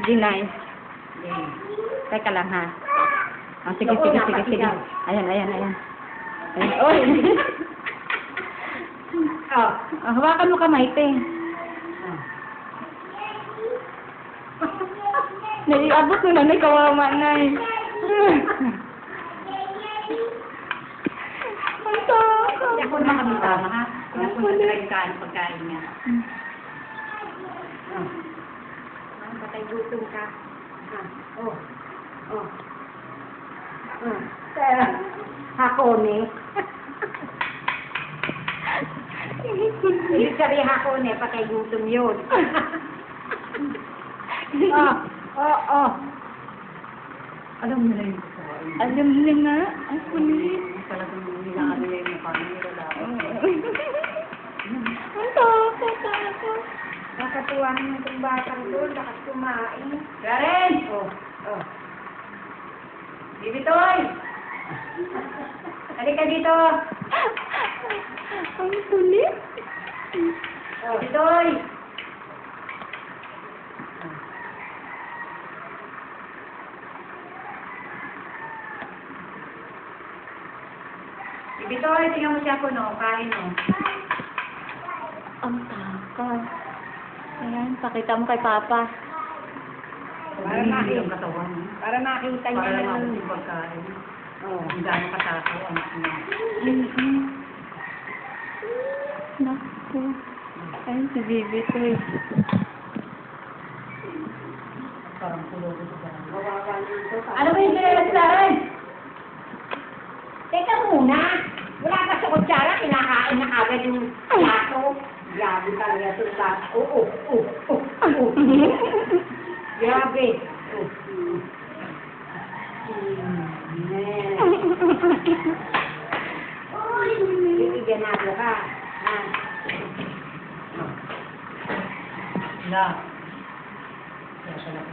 Ginay. Teka lang ha. Oh, sige, sige, sige, sige. Ayan, ayan, ayan. Ayan. Oy! Oh. Hawakan mo kamay, te. Naiabot mo na, kawawa na eh. Ang taka. Hindi ako naman kami tama, ha? Hindi ako nagkain pagkain niya. Patay gutom ka. Oh. Oh. Hakone. Yung sabi hakone, patay gutom yun. Oh. Alam mo na yun. Alam niya na. Ang kulit. Talagang nilakan nila yung mukha nila. Ang taka. Nakatuwa naman itong batang doon, lakas kumain. Karen! Oh. Bibitoy! Halika dito! Ang kulit. Oh, Bitoy! Bibitoy, tingnan mo siya po, no? Kain, no? Ang taka. Ayan, pakita mo kay Papa. Para makita yung katawan. Para makita niya Para na makita yung pagkain. Oh, ang dami katakaw ang niya. Naku. Ayun si Bibi ko eh. Parang kulog ito ba? Ano ba yung pinagsasaran? Teka muna! Wala ka sa kutsara, kinakain na kagad yung plato. Grabe talaga ito sa... Oo. Grabe. Bibigyan na ako ka. Na. Kaya siya lang.